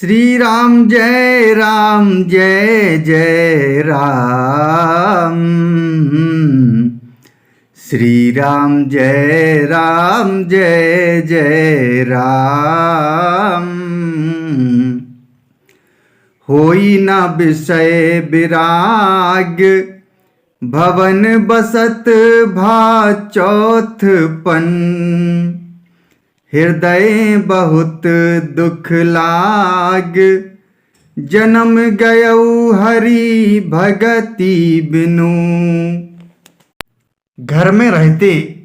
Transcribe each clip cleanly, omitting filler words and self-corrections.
श्री राम जय जय राम। श्री राम जय जय राम। होई न विषय विराग भवन बसत भा चौथपन। हृदय बहुत दुख लाग जन्म गयऊ हरि भगति बिनु। घर में रहते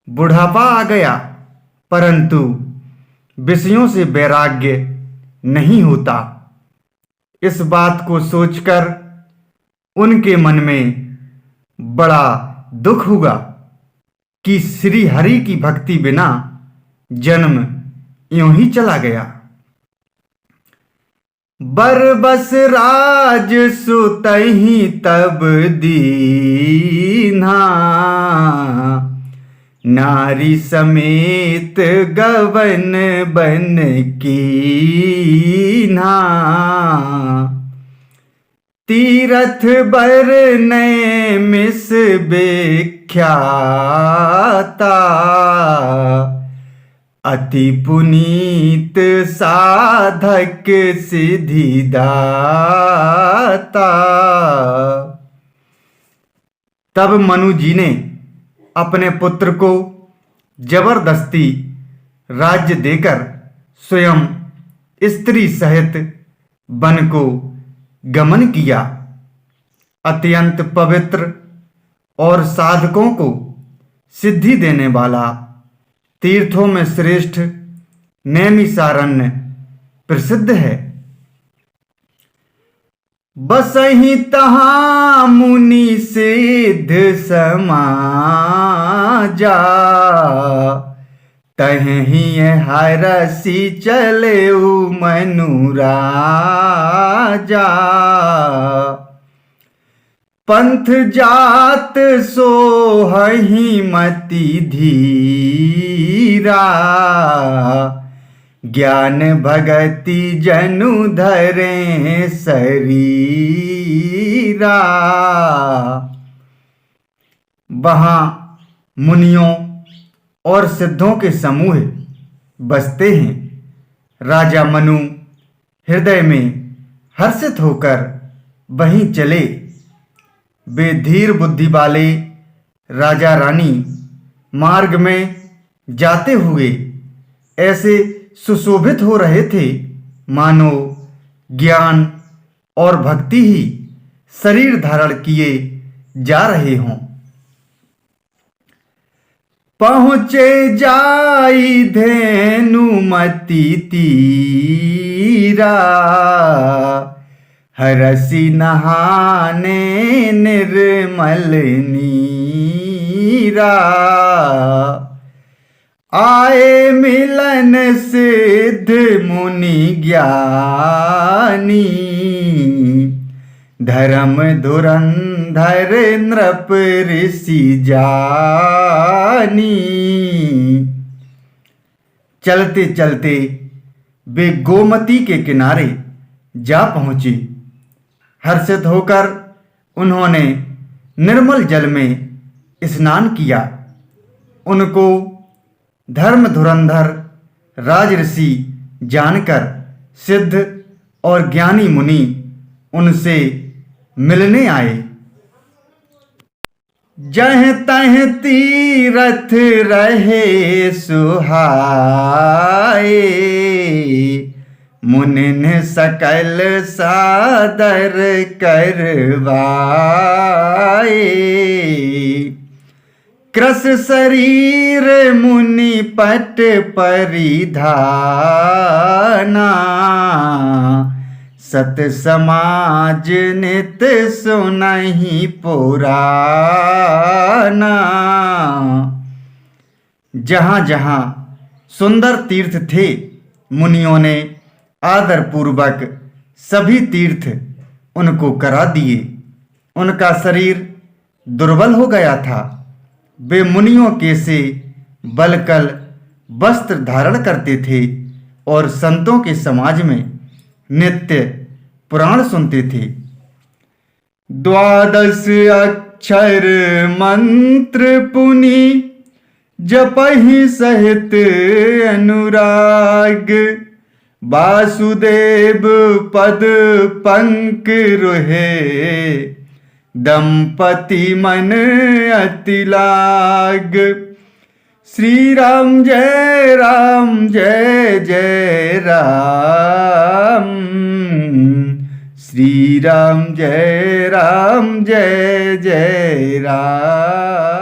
बुढ़ापा आ गया, परंतु विषयों से वैराग्य नहीं होता। इस बात को सोचकर उनके मन में बड़ा दुख हुआ कि श्री हरि की भक्ति बिना जन्म यूं ही चला गया। बरबस राज सुतहि तब दीन्हा। नारी समेत गवन बन कीन्हा। तीरथ बरने मिस बेख्याता। अति पुनीत साधक सिद्धिदाता। तब मनु जी ने अपने पुत्र को जबरदस्ती राज्य देकर स्वयं स्त्री सहित वन को गमन किया। अत्यंत पवित्र और साधकों को सिद्धि देने वाला तीर्थों में श्रेष्ठ नैमिषारण्य प्रसिद्ध है। बसहि तहाँ मुनि सिद्ध समाजा। तहीं हरसि चले मनु राजा। पंथ जात सोहहि मति धीरा। ज्ञान भगति जनु धरे शरीरा। वहाँ मुनियों और सिद्धों के समूह बसते हैं। राजा मनु हृदय में हर्षित होकर वहीं चले। वे धीर बुद्धि वाले राजा रानी मार्ग में जाते हुए ऐसे सुशोभित हो रहे थे मानो ज्ञान और भक्ति ही शरीर धारण किए जा रहे हों। पहुँचे जाई धेनुमति तीरा। हरसि नहाने निर्मल नीरा। आए मिलन सिद्ध मुनि ज्ञानी। धर्म धुरंधर नृप ऋषि जानी। चलते चलते वे गोमती के किनारे जा पहुँचे। हर्षित होकर उन्होंने निर्मल जल में स्नान किया। उनको धर्म धुरंधर राजऋषि जानकर सिद्ध और ज्ञानी मुनि उनसे मिलने आए। जह तह तीरथ रहे सुहाए। मुनिन सकल सादर करवाए। कृस शरीर मुनि पट परिधाना। सत समाज नित सुनहि पुराना। जहाँ जहाँ सुंदर तीर्थ थे मुनियों ने आदर पूर्वक सभी तीर्थ उनको करा दिए। उनका शरीर दुर्बल हो गया था। वे मुनियों के से बलकल वस्त्र धारण करते थे और संतों के समाज में नित्य पुराण सुनते थे। 12 अक्षर मंत्र पुनि जपहि सहित अनुराग, वासुदेव पद पंकरुहे दंपति मन अति लाग। श्री राम जय राम जय जय राम, श्री राम जय जय राम।